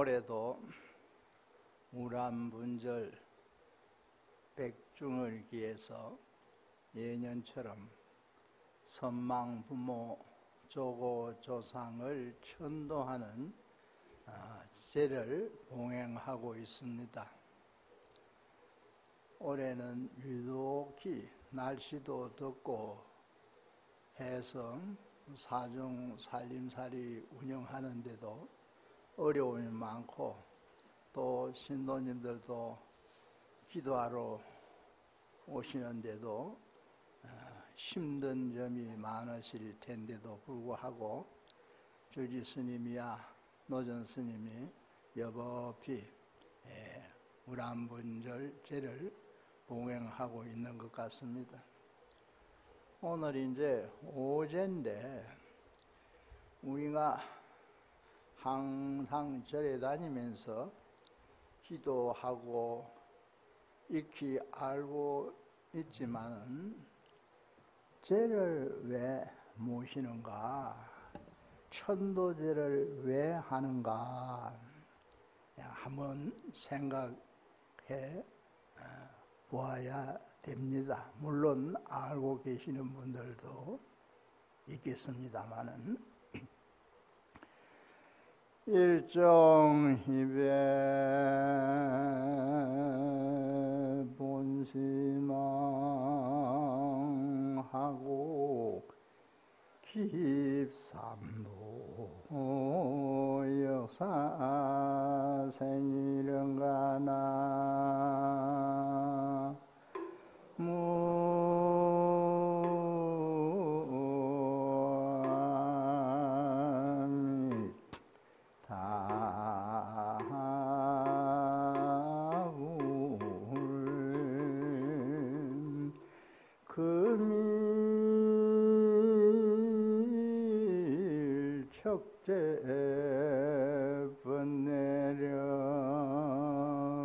올해도 우람분절 백중을 기해서 예년처럼 선망부모 조고조상을 천도하는 제를 봉행하고 있습니다. 올해는 유독히 날씨도 덥고 해서 사중 살림살이 운영하는데도 어려움이 많고 또 신도님들도 기도하러 오시는데도 힘든 점이 많으실 텐데도 불구하고 주지 스님이야 노전 스님이 여법히 우람분절 제를 봉행하고 있는 것 같습니다. 오늘 이제 오제인데 우리가 항상 절에 다니면서 기도하고 익히 알고 있지만은 제를 왜 모시는가, 천도제를 왜 하는가 한번 생각해 보아야 됩니다. 물론 알고 계시는 분들도 있겠습니다마는 일정희배 본심망하고 깊삼도 역사 생일은가나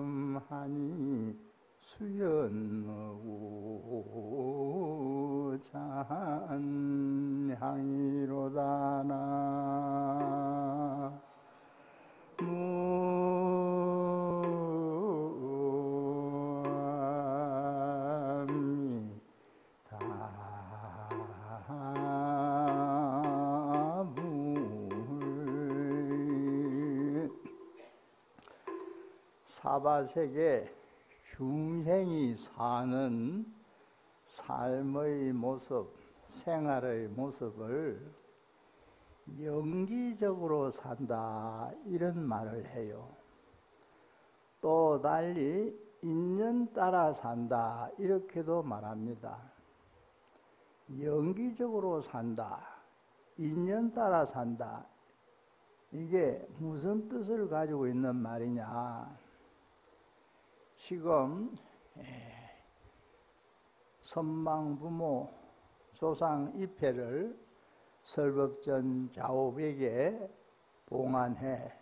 번내렴하니 수연하고 잔향이로다나 사바세계 중생이 사는 삶의 모습, 생활의 모습을 영기적으로 산다 이런 말을 해요. 또 달리 인연 따라 산다 이렇게도 말합니다. 영기적으로 산다, 인연 따라 산다, 이게 무슨 뜻을 가지고 있는 말이냐? 지금 선망부모 조상 입회를 설법전 좌우벽에 봉안해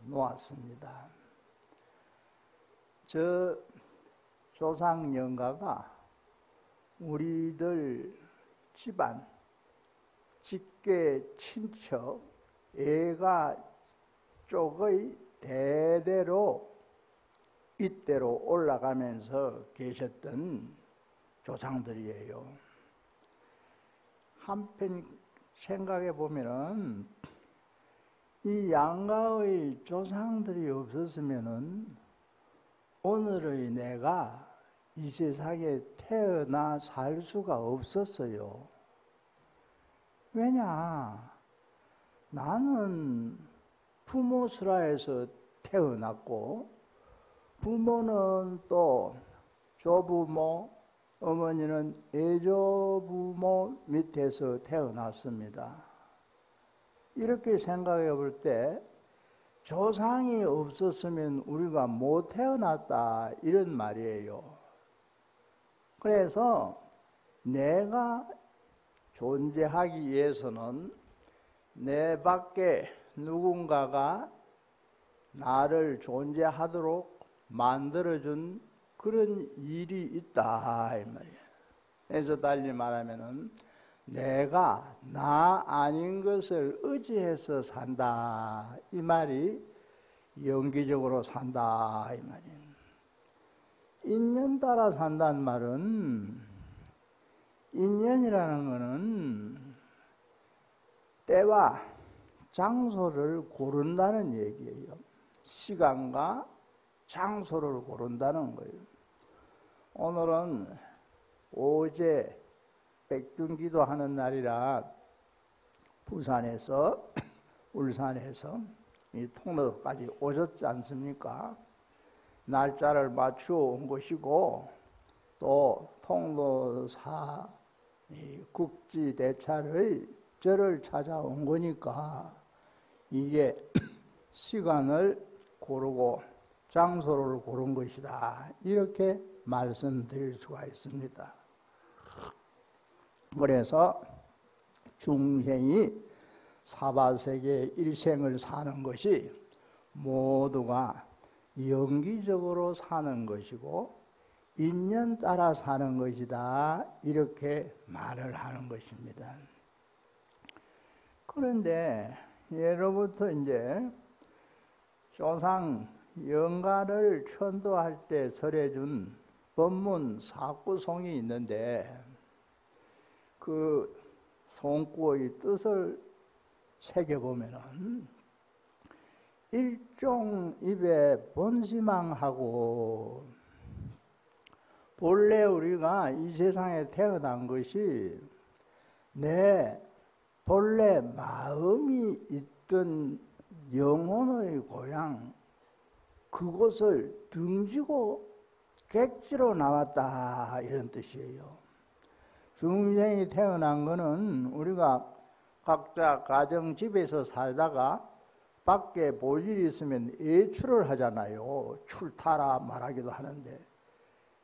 놓았습니다. 저 조상 영가가 우리들 집안, 직계 친척, 애가 쪽의 대대로 이때로 올라가면서 계셨던 조상들이에요. 한편 생각해 보면은 이 양가의 조상들이 없었으면은 오늘의 내가 이 세상에 태어나 살 수가 없었어요. 왜냐? 나는 부모스라에서 태어났고 부모는 또 조부모, 어머니는 애조부모 밑에서 태어났습니다. 이렇게 생각해 볼 때 조상이 없었으면 우리가 못 태어났다 이런 말이에요. 그래서 내가 존재하기 위해서는 내 밖에 누군가가 나를 존재하도록 만들어준 그런 일이 있다 이 말이에요. 그래서 달리 말하면은 내가 나 아닌 것을 의지해서 산다 이 말이 영기적으로 산다 이 말이에요. 인연 따라 산다는 말은, 인연이라는 것은 때와 장소를 고른다는 얘기예요. 시간과 장소를 고른다는 거예요. 오늘은 오제 백중기도 하는 날이라 부산에서 울산에서 이 통로까지 오셨지 않습니까? 날짜를 맞추어 온 것이고, 또 통로사 국지대찰의 절을 찾아온 거니까 이게 시간을 고르고 장소를 고른 것이다, 이렇게 말씀드릴 수가 있습니다. 그래서 중생이 사바세계 일생을 사는 것이 모두가 영기적으로 사는 것이고 인연 따라 사는 것이다, 이렇게 말을 하는 것입니다. 그런데 예로부터 이제 조상 영가를 천도할 때 설해준 법문 사구송이 있는데, 그 송구의 뜻을 새겨보면은 일종입에 본시망하고, 본래 우리가 이 세상에 태어난 것이 내 본래 마음이 있던 영혼의 고향, 그곳을 등지고 객지로 나왔다, 이런 뜻이에요. 중생이 태어난 것은 우리가 각자 가정집에서 살다가 밖에 볼 일이 있으면 외출을 하잖아요. 출타라 말하기도 하는데,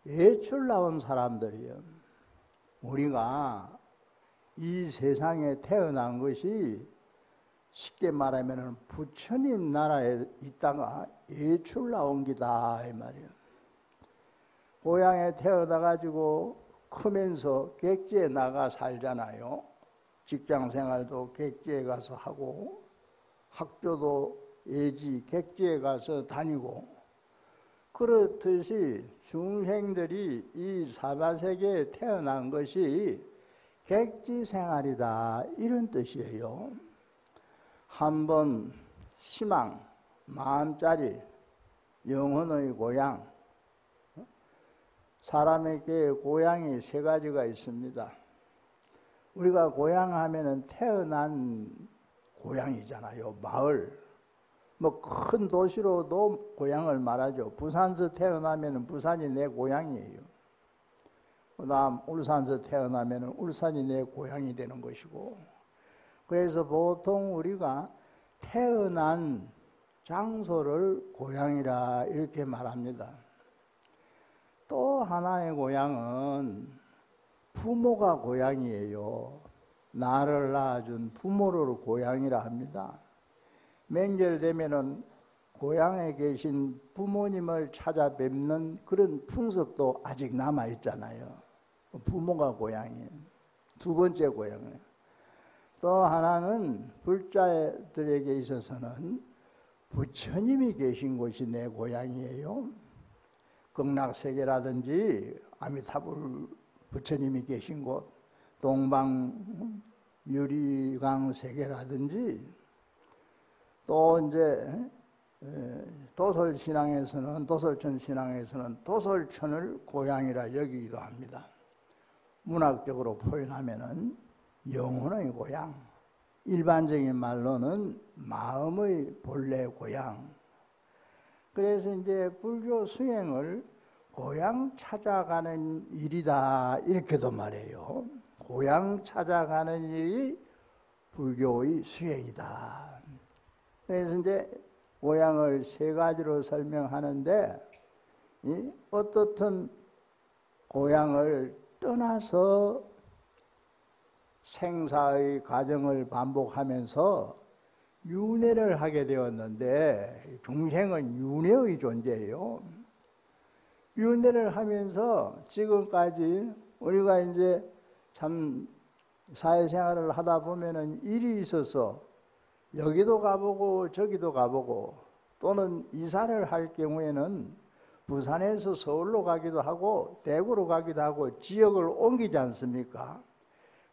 외출 나온 사람들이요. 우리가 이 세상에 태어난 것이 쉽게 말하면 부처님 나라에 있다가 외출 나온 기다, 이 말이에요. 고향에 태어나 가지고 크면서 객지에 나가 살잖아요. 직장 생활도 객지에 가서 하고, 학교도 예지 객지에 가서 다니고, 그렇듯이 중생들이 이 사바세계에 태어난 것이 객지 생활이다, 이런 뜻이에요. 한번 시망, 마음자리, 영혼의 고향, 사람에게 고향이 세 가지가 있습니다. 우리가 고향 하면은 태어난 고향이잖아요. 마을, 뭐 큰 도시로도 고향을 말하죠. 부산에서 태어나면은 부산이 내 고향이에요. 그다음 울산에서 태어나면은 울산이 내 고향이 되는 것이고, 그래서 보통 우리가 태어난 장소를 고향이라 이렇게 말합니다. 또 하나의 고향은 부모가 고향이에요. 나를 낳아준 부모를 고향이라 합니다. 명절되면은 고향에 계신 부모님을 찾아뵙는 그런 풍습도 아직 남아있잖아요. 부모가 고향이에요. 두 번째 고향이에요. 또 하나는 불자들에게 있어서는 부처님이 계신 곳이 내 고향이에요. 극락세계라든지 아미타불 부처님이 계신 곳, 동방유리강 세계라든지, 또 이제 도솔신앙에서는, 도솔천 신앙에서는 도솔천을 고향이라 여기기도 합니다. 문학적으로 표현하면은 영혼의 고향, 일반적인 말로는 마음의 본래 고향. 그래서 이제 불교 수행을 고향 찾아가는 일이다, 이렇게도 말해요. 고향 찾아가는 일이 불교의 수행이다. 그래서 이제 고향을 세 가지로 설명하는데, 어떻든 고향을 떠나서 생사의 과정을 반복하면서 윤회를 하게 되었는데, 중생은 윤회의 존재예요. 윤회를 하면서 지금까지 우리가 이제 참 사회생활을 하다 보면은 일이 있어서 여기도 가보고 저기도 가보고 또는 이사를 할 경우에는 부산에서 서울로 가기도 하고 대구로 가기도 하고 지역을 옮기지 않습니까?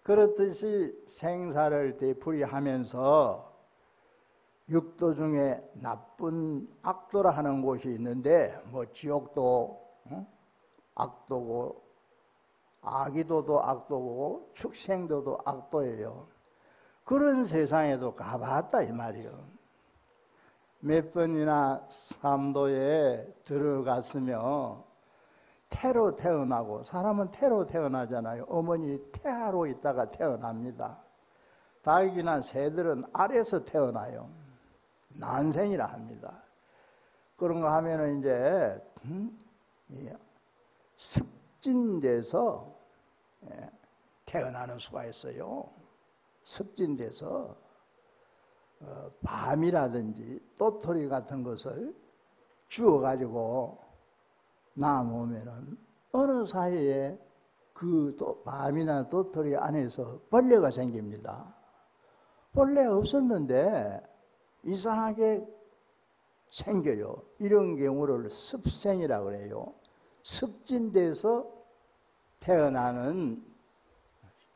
그렇듯이 생사를 되풀이하면서 육도 중에 나쁜 악도라 하는 곳이 있는데 뭐 지옥도 악도고 아기도도 악도고 축생도도 악도예요. 그런 세상에도 가봤다 이 말이요. 몇 번이나 삼도에 들어갔으며 태로 태어나고, 사람은 태로 태어나잖아요. 어머니 태아로 있다가 태어납니다. 닭이나 새들은 알에서 태어나요. 난생이라 합니다. 그런 거 하면은 이제 습진돼서 태어나는 수가 있어요. 습진돼서 밤이라든지 도토리 같은 것을 주워가지고 놔놓으면은 어느 사이에 그 밤이나 도토리 안에서 벌레가 생깁니다. 원래 없었는데 이상하게 생겨요. 이런 경우를 습생이라고 그래요. 습진돼서 태어나는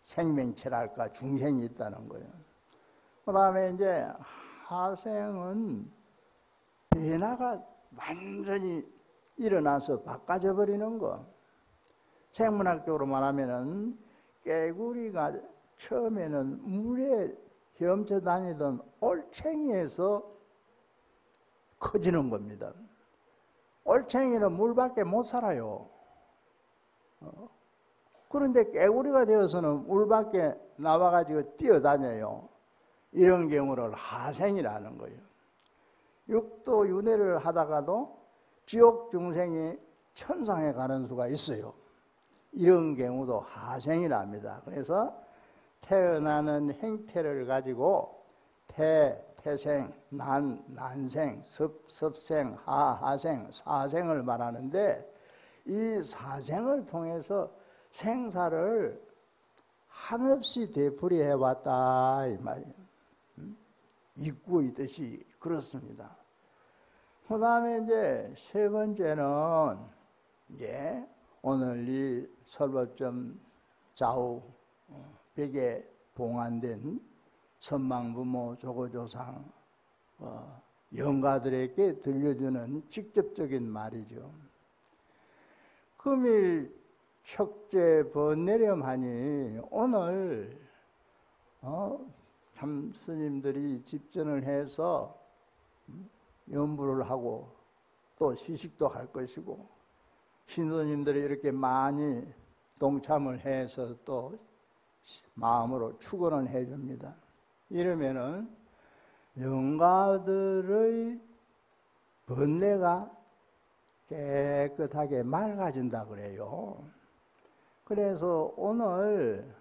생명체랄까 중생이 있다는 거예요. 그 다음에 이제 하생은 변화가 완전히 일어나서 바꿔져 버리는 거. 생문학적으로 말하면은 깨구리가 처음에는 물에 헤엄쳐 다니던 올챙이에서 커지는 겁니다. 올챙이는 물밖에 못 살아요. 그런데 깨구리가 되어서는 물밖에 나와가지고 뛰어다녀요. 이런 경우를 하생이라는 거예요. 육도 윤회를 하다가도 지옥 중생이 천상에 가는 수가 있어요. 이런 경우도 하생이랍니다. 그래서 태어나는 행태를 가지고 태생, 난생, 습생, 하생, 사생을 말하는데 이 사생을 통해서 생사를 한없이 되풀이해 왔다 이 말이에요. 잊고 있듯이 그렇습니다. 그 다음에 이제 세 번째는 오늘 이 설법점 좌우 벽에 봉안된 선망부모 조고조상 영가들에게 들려주는 직접적인 말이죠. 금일 척제 번내렴하니 오늘 참 스님들이 집전을 해서 연부를 하고 또 시식도 할 것이고 신도님들이 이렇게 많이 동참을 해서 또 마음으로 축원을 해줍니다. 이러면은 영가들의 번뇌가 깨끗하게 맑아진다 그래요. 그래서 오늘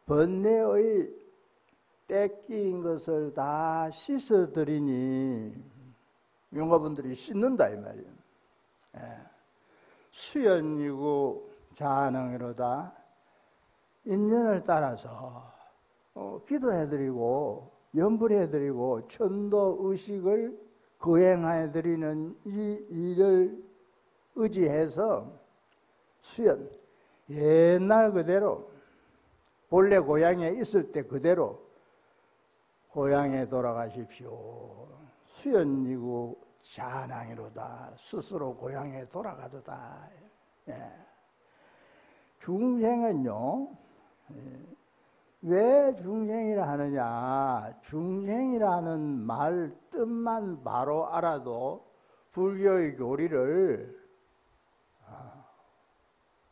번뇌의 떼끼인 것을 다 씻어드리니 영가분들이 씻는다 이 말이에요. 수연이고 자능이로다 인연을 따라서 기도해드리고 연불해드리고 천도 의식을 거행해드리는 이 일을 의지해서 수연 옛날 그대로 본래 고향에 있을 때 그대로 고향에 돌아가십시오. 수연이고 자낭이로다. 스스로 고향에 돌아가도다. 중생은요, 왜 중생이라 하느냐? 중생이라는 말 뜻만 바로 알아도 불교의 교리를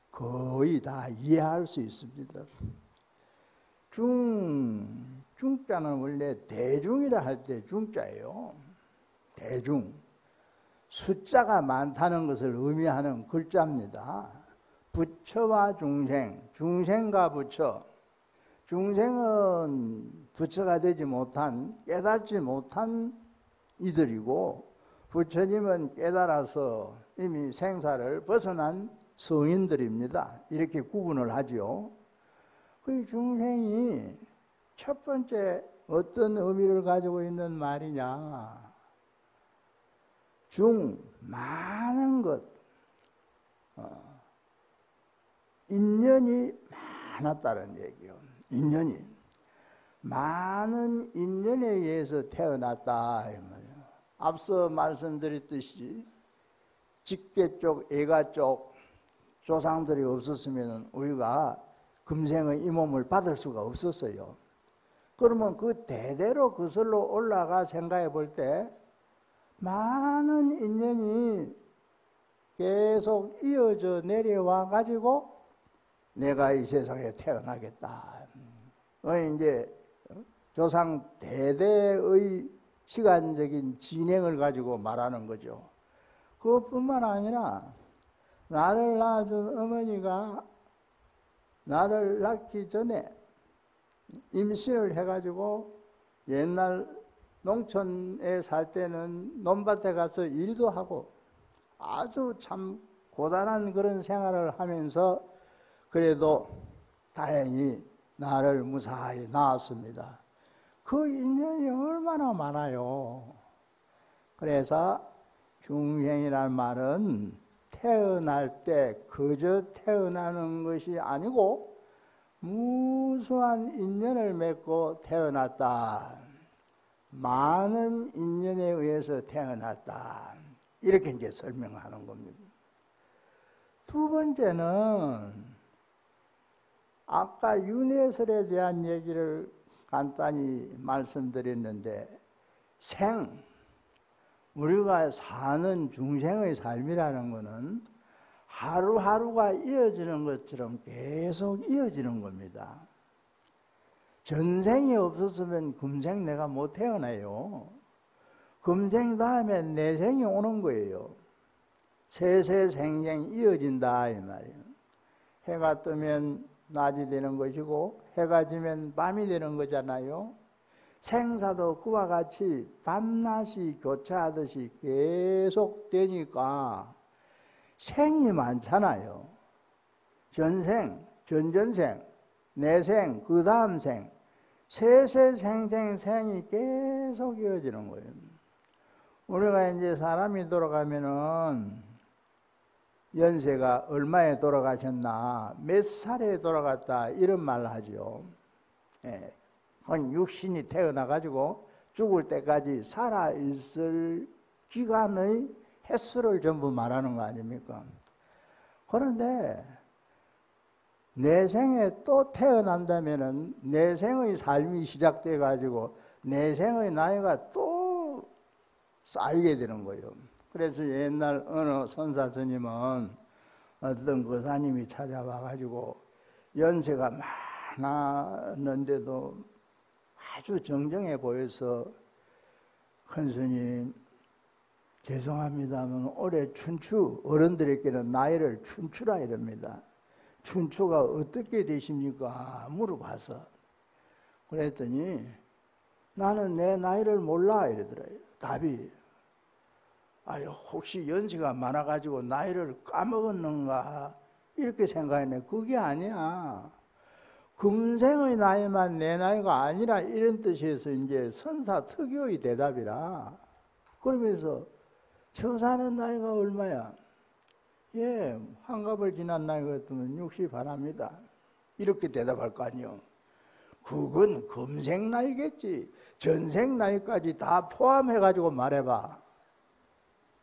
거의 다 이해할 수 있습니다. 중자는 원래 대중이라 할 때 중자예요. 대중. 숫자가 많다는 것을 의미하는 글자입니다. 부처와 중생, 중생과 부처. 중생은 부처가 되지 못한, 깨닫지 못한 이들이고, 부처님은 깨달아서 이미 생사를 벗어난 성인들입니다. 이렇게 구분을 하죠. 그 중생이 첫 번째 어떤 의미를 가지고 있는 말이냐? 많은 것, 인연이 많았다는 얘기요. 인연이 많은 인연에 의해서 태어났다 이 말이에요. 앞서 말씀드렸듯이 직계 쪽, 애가 쪽 조상들이 없었으면 우리가 금생의 이 몸을 받을 수가 없었어요. 그러면 그 대대로 그슬로 올라가 생각해 볼 때 많은 인연이 계속 이어져 내려와 가지고 내가 이 세상에 태어나겠다. 이제 조상 대대의 시간적인 진행을 가지고 말하는 거죠. 그것뿐만 아니라 나를 낳아준 어머니가 나를 낳기 전에 임신을 해가지고 옛날 농촌에 살 때는 논밭에 가서 일도 하고 아주 참 고단한 그런 생활을 하면서 그래도 다행히 나를 무사히 낳았습니다. 그 인연이 얼마나 많아요. 그래서 중생이란 말은 태어날 때 그저 태어나는 것이 아니고 무수한 인연을 맺고 태어났다. 많은 인연에 의해서 태어났다. 이렇게 이제 설명하는 겁니다. 두 번째는 아까 윤회설에 대한 얘기를 간단히 말씀드렸는데 우리가 사는 중생의 삶이라는 것은 하루하루가 이어지는 것처럼 계속 이어지는 겁니다. 전생이 없었으면 금생 내가 못 태어나요. 금생 다음에 내생이 오는 거예요. 세세생생 이어진다 이 말이에요. 해가 뜨면 낮이 되는 것이고 해가 지면 밤이 되는 거잖아요. 생사도 그와 같이 밤낮이 교차하듯이 계속 되니까 생이 많잖아요. 전생, 전전생, 내생, 그 다음 생, 세세생생생이 계속 이어지는 거예요. 우리가 이제 사람이 돌아가면은 연세가 얼마에 돌아가셨나, 몇 살에 돌아갔다 이런 말 하죠. 예. 육신이 태어나가지고 죽을 때까지 살아있을 기간의 횟수를 전부 말하는 거 아닙니까? 그런데 내생에 또 태어난다면은 내생의 삶이 시작돼가지고 내생의 나이가 또 쌓이게 되는 거예요. 그래서 옛날 어느 선사스님은 어떤 거사님이 찾아와가지고 연세가 많았는데도 아주 정정해 보여서 큰 스님 죄송합니다만 올해 춘추, 어른들에게는 나이를 춘추라 이럽니다. 춘추가 어떻게 되십니까? 물어봐서 그랬더니 나는 내 나이를 몰라 이러더래요. 답이 혹시 연세가 많아가지고 나이를 까먹었는가 이렇게 생각했네. 그게 아니야. 금생의 나이만 내 나이가 아니라 이런 뜻에서 이제 선사 특유의 대답이라. 그러면서 저 사는 나이가 얼마야? 예, 환갑을 지난 나이 같으면 60 바랍니다. 이렇게 대답할 거 아니요. 그건 금생 나이겠지. 전생 나이까지 다 포함해가지고 말해봐.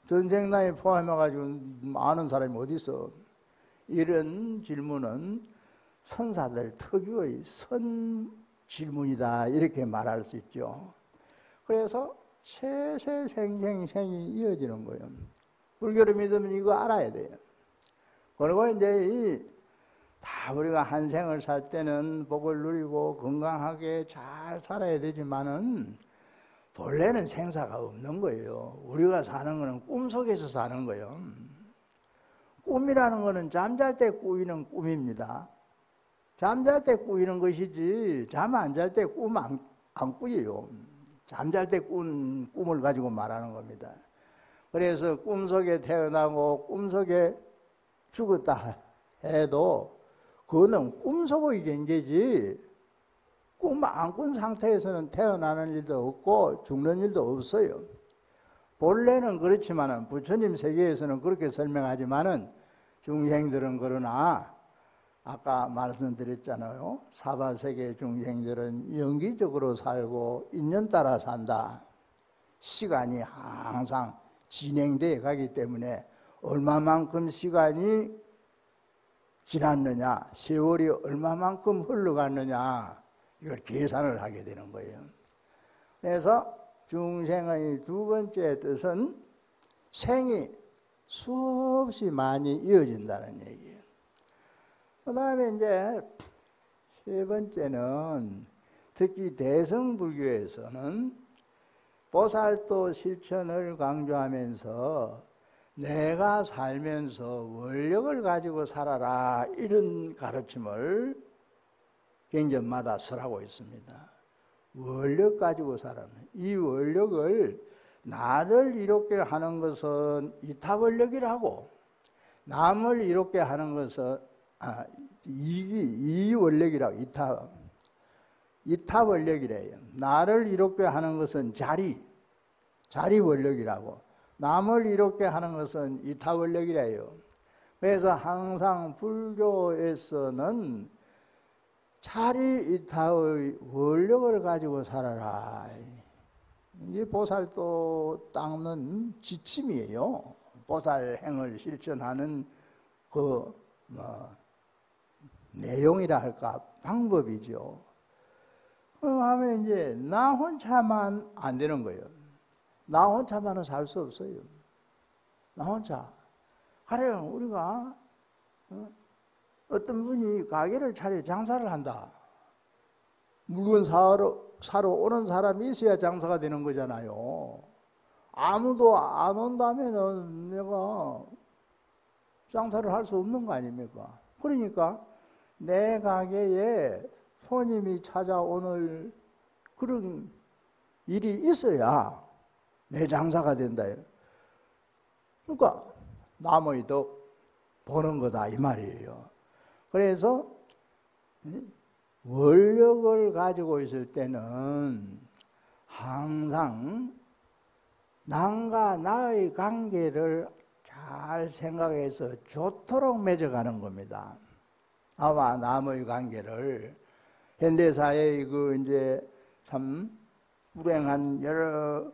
전생 나이 포함해가지고 아는 사람이 어디 있어? 이런 질문은 선사들 특유의 선 질문이다 이렇게 말할 수 있죠. 그래서 세세생생생이 이어지는 거예요. 불교를 믿으면 이거 알아야 돼요. 그리고 이제 다 우리가 한 생을 살 때는 복을 누리고 건강하게 잘 살아야 되지만은 본래는 생사가 없는 거예요. 우리가 사는 거는 꿈속에서 사는 거예요. 꿈이라는 거는 잠잘 때 꾸이는 꿈입니다. 잠잘 때 꾸이는 것이지 잠 안 잘 때 꿈 안 꾸여요. 잠잘 때 꾼 꿈을 가지고 말하는 겁니다. 그래서 꿈속에 태어나고 꿈속에 죽었다 해도 그거는 꿈속의 경계지 꿈 안 꾼 상태에서는 태어나는 일도 없고 죽는 일도 없어요. 본래는 그렇지만은 부처님 세계에서는 그렇게 설명하지만은 중생들은 그러나 아까 말씀드렸잖아요. 사바세계 중생들은 영기적으로 살고 인연 따라 산다. 시간이 항상 진행되어 가기 때문에 얼마만큼 시간이 지났느냐, 세월이 얼마만큼 흘러갔느냐, 이걸 계산을 하게 되는 거예요. 그래서 중생의 두 번째 뜻은 생이 수없이 많이 이어진다는 얘기예요. 그 다음에 이제 세 번째는 특히 대승불교에서는 보살도 실천을 강조하면서 내가 살면서 원력을 가지고 살아라 이런 가르침을 경전마다 설하고 있습니다. 원력 가지고 살아라. 이 원력을 나를 이롭게 하는 것은 이타원력이라고, 남을 이롭게 하는 것은 이원력이라고, 이타원력이래요. 나를 이롭게 하는 것은 자리원력이라고, 남을 이롭게 하는 것은 이타원력이래요. 그래서 항상 불교에서는 자리이타의 원력을 가지고 살아라. 이게 보살도 닦는 지침이에요. 보살행을 실천하는 내용이라 할까, 방법이죠. 그러면 이제 나 혼자만 안 되는 거예요. 나 혼자만은 살 수 없어요. 나 혼자. 가령 우리가 어떤 분이 가게를 차려 장사를 한다. 물건 사러 오는 사람이 있어야 장사가 되는 거잖아요. 아무도 안 온다면은 내가 장사를 할 수 없는 거 아닙니까? 그러니까 내 가게에 손님이 찾아오는 그런 일이 있어야 내 장사가 된다. 그러니까 남의 덕 보는 거다 이 말이에요. 그래서 원력을 가지고 있을 때는 항상 남과 나의 관계를 잘 생각해서 좋도록 맺어가는 겁니다. 나와 남의 관계를 현대사회의 이제 참 불행한 여러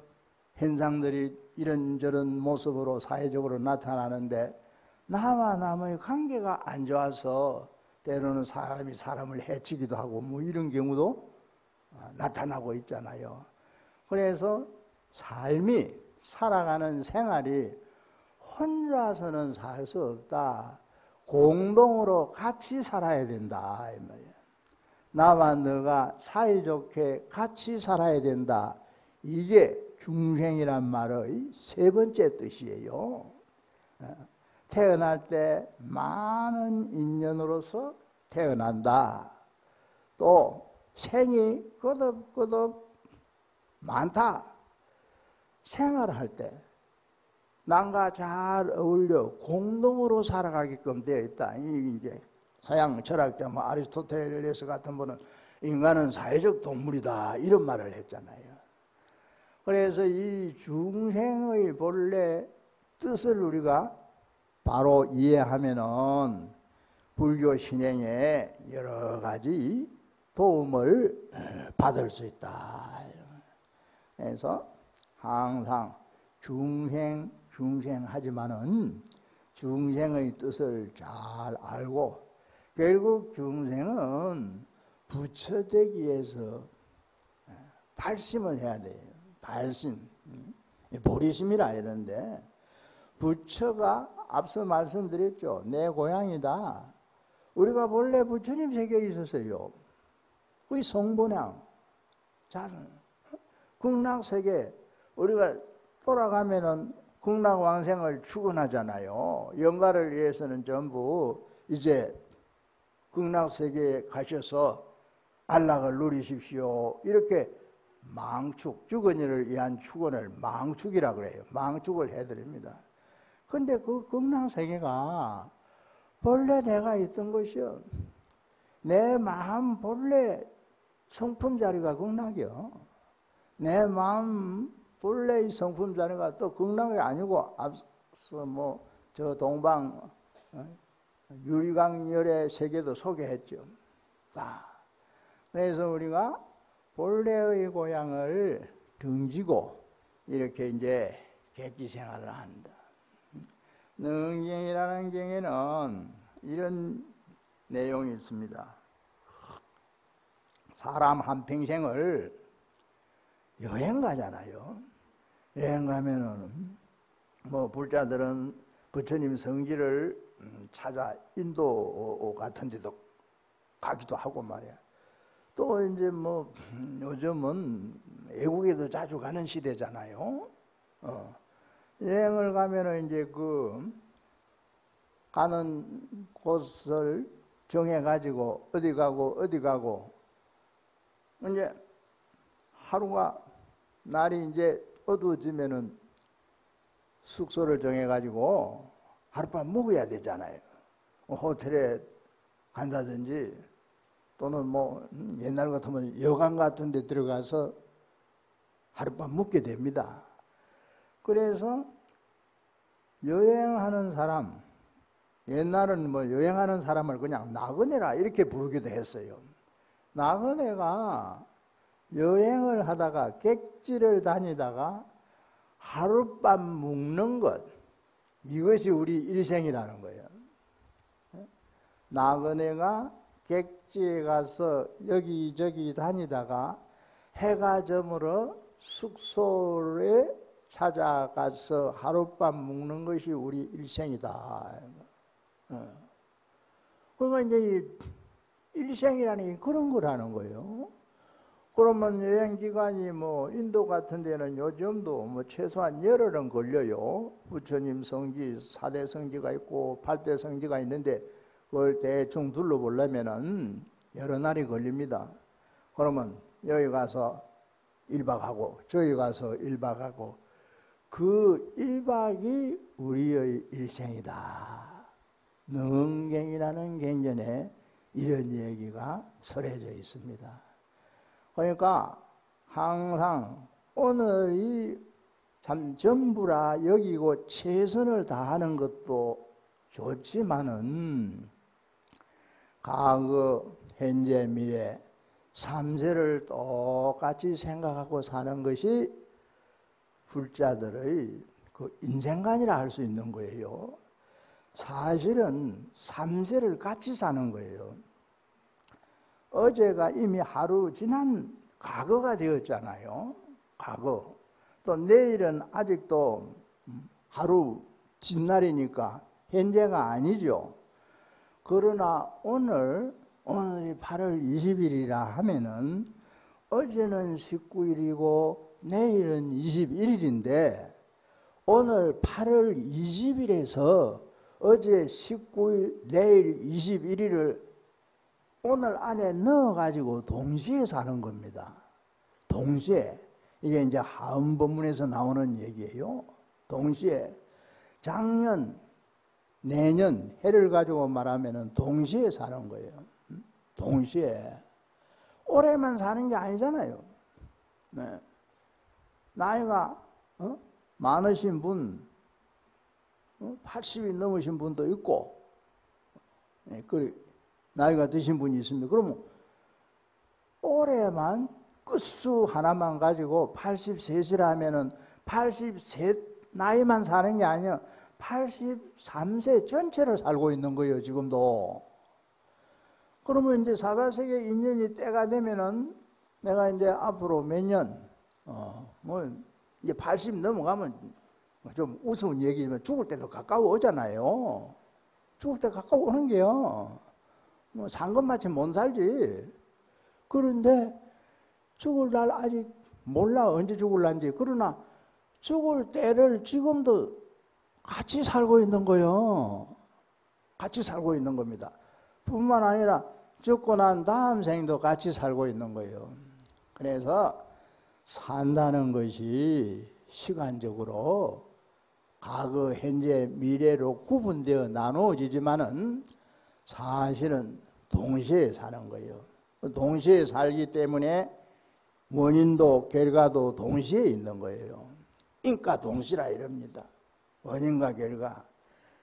현상들이 이런저런 모습으로 사회적으로 나타나는데 나와 남의 관계가 안 좋아서 때로는 사람이 사람을 해치기도 하고 뭐 이런 경우도 나타나고 있잖아요. 그래서 삶이 살아가는 생활이 혼자서는 살 수 없다. 공동으로 같이 살아야 된다 이 말이에요. 나와 너가 사이좋게 같이 살아야 된다. 이게 중생이란 말의 세 번째 뜻이에요. 태어날 때 많은 인연으로서 태어난다. 또 생이 거듭거듭 많다. 생활할 때 남과 잘 어울려 공동으로 살아가게끔 되어 있다. 이제 서양 철학자 아리스토텔레스 같은 분은 인간은 사회적 동물이다 이런 말을 했잖아요. 그래서 이 중생의 본래 뜻을 우리가 바로 이해하면은 불교 신행에 여러 가지 도움을 받을 수 있다. 그래서 항상 중생하지만은 중생의 뜻을 잘 알고 결국 중생은 부처되기 위해서 발심을 해야 돼요. 발심, 보리심이라 이러는데 부처가 앞서 말씀드렸죠. 내 고향이다. 우리가 본래 부처님 세계에 있었어요. 그게 성본향, 자선, 극락세계 우리가 돌아가면은 극락왕생을 축원하잖아요. 영가를 위해서는 전부 이제 극락세계에 가셔서 안락을 누리십시오. 이렇게 망축, 죽은이를 위한 축원을 망축이라고 그래요. 망축을 해드립니다. 근데 그 극락세계가 본래 내가 있던 곳이요. 내 마음 본래 성품 자리가 극락이요. 내 마음 본래의 성품 자리가 또 극락이 아니고 앞서 뭐 저 동방 유리강열의 세계도 소개했죠. 그래서 우리가 본래의 고향을 등지고 이렇게 이제 객지 생활을 한다. 능경이라는 경에는 이런 내용이 있습니다. 사람 한평생을 여행 가잖아요. 여행 가면은 뭐 불자들은 부처님 성지를 찾아 인도 같은 데도 가기도 하고 말이야. 또 이제 뭐 요즘은 외국에도 자주 가는 시대잖아요. 여행을 가면은 이제 그 가는 곳을 정해 가지고 어디 가고 이제 하루가 날이 이제 어두워지면은 숙소를 정해 가지고 하룻밤 묵어야 되잖아요. 호텔에 간다든지 또는 뭐 옛날 같으면 여관 같은 데 들어가서 하룻밤 묵게 됩니다. 그래서 여행하는 사람, 옛날은 뭐 여행하는 사람을 그냥 나그네라 이렇게 부르기도 했어요. 나그네가 여행을 하다가 객지를 다니다가 하룻밤 묵는 것, 이것이 우리 일생이라는 거예요. 나그네가 객지에 가서 여기저기 다니다가 해가 저물어 숙소에 찾아가서 하룻밤 묵는 것이 우리 일생이다. 그러니까 이제 일생이라는 게 그런 거라는 거예요. 그러면 여행 기간이 뭐 인도 같은 데는 요즘도 뭐 최소한 열흘은 걸려요. 부처님 성지 4대 성지가 있고 8대 성지가 있는데 그걸 대충 둘러보려면은 여러 날이 걸립니다. 그러면 여기 가서 1박하고 저기 가서 1박하고 그 1박이 우리의 일생이다. 능경이라는 경전에 이런 얘기가 설해져 있습니다. 그러니까 항상 오늘이 참 전부라 여기고 최선을 다하는 것도 좋지만은 과거, 현재, 미래 3세를 똑같이 생각하고 사는 것이 불자들의 그 인생관이라 할 수 있는 거예요. 사실은 3세를 같이 사는 거예요. 어제가 이미 하루 지난 과거가 되었잖아요. 과거. 또 내일은 아직도 하루 진날이니까 현재가 아니죠. 그러나 오늘이 8월 20일이라 하면은 어제는 19일이고 내일은 21일인데 오늘 8월 20일에서 어제 19일, 내일 21일을 오늘 안에 넣어가지고 동시에 사는 겁니다. 동시에. 이게 이제 하음 법문에서 나오는 얘기예요. 동시에. 작년, 내년, 해를 가지고 말하면 동시에 사는 거예요. 동시에. 올해만 사는 게 아니잖아요. 네. 나이가 많으신 분, 80이 넘으신 분도 있고, 네, 나이가 드신 분이 있습니다. 그러면 올해만 끝수 하나만 가지고 83세라 하면은 83 나이만 사는 게 아니야. 83세 전체를 살고 있는 거예요, 지금도. 그러면 이제 사바세계 인연이 때가 되면은 내가 이제 앞으로 몇 년, 뭐 이제 80 넘어가면 좀 우스운 얘기지만 죽을 때도 가까워 오잖아요. 죽을 때 가까워 오는 게요. 뭐 상금마치 못 살지. 그런데 죽을 날 아직 몰라 언제 죽을란지. 그러나 죽을 때를 지금도 같이 살고 있는 거예요. 같이 살고 있는 겁니다. 뿐만 아니라 죽고 난 다음 생도 같이 살고 있는 거예요. 그래서 산다는 것이 시간적으로 과거, 현재, 미래로 구분되어 나누어지지만은 사실은 동시에 사는 거예요. 동시에 살기 때문에 원인도 결과도 동시에 있는 거예요. 인과 동시라 이럽니다. 원인과 결과.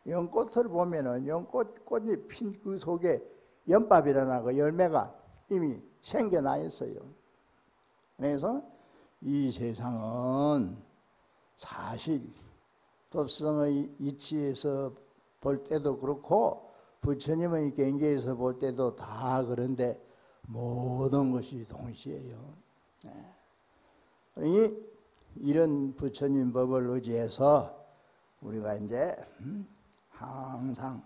연꽃을 보면은 연꽃이 핀 그 속에 연밥이라는 그 열매가 이미 생겨나 있어요. 그래서 이 세상은 사실 법성의 이치에서 볼 때도 그렇고 부처님의 경계에서 볼 때도 다 그런데 모든 것이 동시에요. 이런 부처님 법을 의지해서 우리가 이제 항상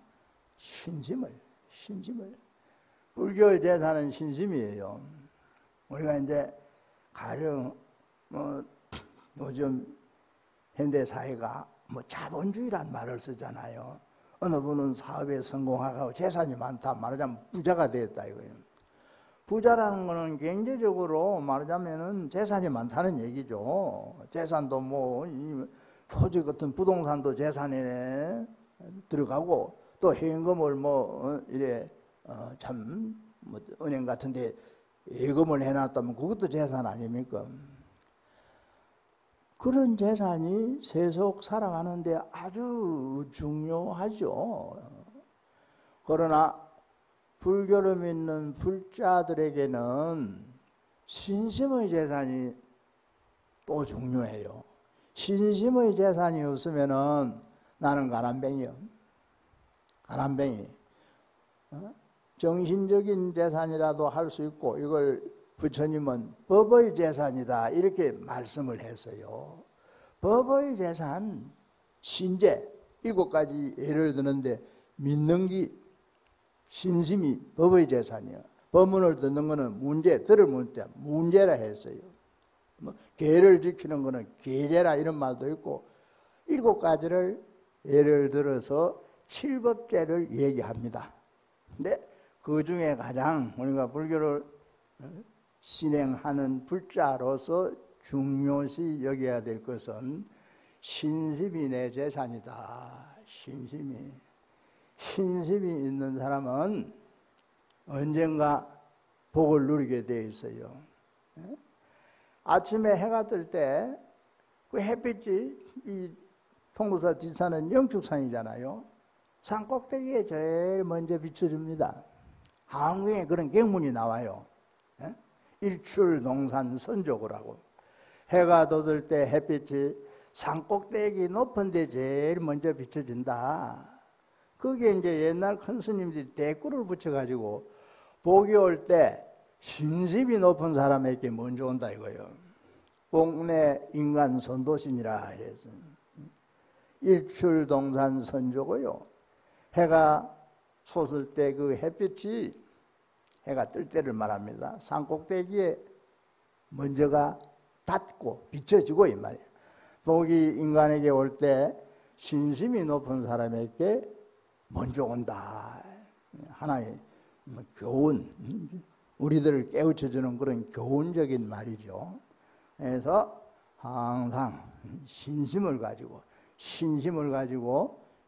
신심을 불교의 대사는 신심이에요. 우리가 이제 가령 요즘 현대 사회가 자본주의란 말을 쓰잖아요. 어느 분은 사업에 성공하고 재산이 많다 말하자면 부자가 되었다 이거예요. 부자라는 거는 경제적으로 말하자면은 재산이 많다는 얘기죠. 재산도 토지 같은 부동산도 재산에 들어가고 또 현금을 은행 같은데 예금을 해놨다면 그것도 재산 아닙니까? 그런 재산이 세속 살아가는데 아주 중요하죠. 그러나 불교를 믿는 불자들에게는 신심의 재산이 또 중요해요. 신심의 재산이 없으면은 나는 가난뱅이요. 가난뱅이. 정신적인 재산이라도 할 수 있고 이걸 부처님은 법의 재산이다 이렇게 말씀을 했어요. 법의 재산, 신재 7가지 예를 드는데 믿는 기 신심이 법의 재산이요. 법문을 듣는 거는 문제, 들을 문제, 문제라 했어요. 계를 지키는 거는 계제라 이런 말도 있고 7가지를 예를 들어서 7법제를 얘기합니다. 근데 그 중에 가장 우리가 불교를 신행하는 불자로서 중요시 여겨야 될 것은 신심이 내 재산이다. 신심이 있는 사람은 언젠가 복을 누리게 되어 있어요. 아침에 해가 뜰 때 그 햇빛이 이 통도사 뒷산은 영축산이잖아요. 산 꼭대기에 제일 먼저 비춰줍니다. 한국에 그런 경문이 나와요. 일출동산 선조고라고. 해가 돋을 때 햇빛이 산 꼭대기 높은 데 제일 먼저 비춰진다. 그게 이제 옛날 큰 스님들이 대꾸를 붙여가지고 복이 올 때 신심이 높은 사람에게 먼저 온다 이거예요. 복내 인간 선도신이라 이래서 일출동산 선조고요. 해가 솟을 때 그 햇빛이 해가 뜰 때를 말합니다. 산 꼭대기에 먼저가 닿고 비춰지고 이 말이에요. 복이 인간에게 올 때 신심이 높은 사람에게 먼저 온다. 하나의 교훈, 우리들을 깨우쳐주는 그런 교훈적인 말이죠. 그래서 항상 신심을 가지고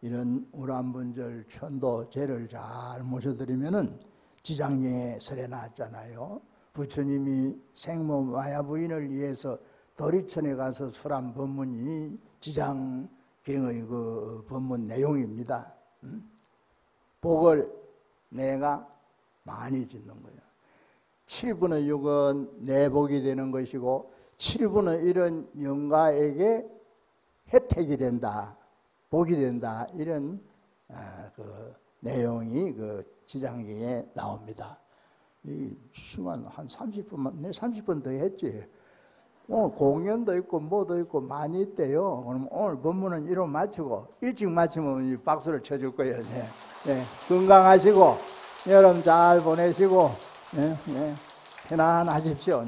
이런 우람분절 천도제를 잘 모셔드리면은 지장경에 설에 나왔잖아요. 부처님이 생모 마야 부인을 위해서 도리천에 가서 설한 법문이 지장경의 그 법문 내용입니다. 복을 내가 많이 짓는 거예요. 7분의 6은 내 복이 되는 것이고 7분의 1은 영가에게 혜택이 된다. 복이 된다. 이런 그 내용이 그 지장경에 나옵니다. 이 시간 한 30분만, 내 30분 더 했지. 오늘 공연도 있고 뭐도 있고 많이 있대요. 그럼 오늘 법문은 이로 마치고 일찍 마치면 박수를 쳐줄 거예요. 네. 네. 건강하시고 여름 잘 보내시고 편안하십시오.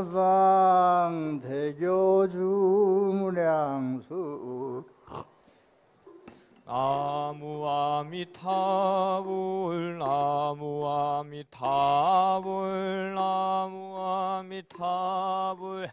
나무서방 대교주무량수 나무아미타불 나무아미타불 나무아미타불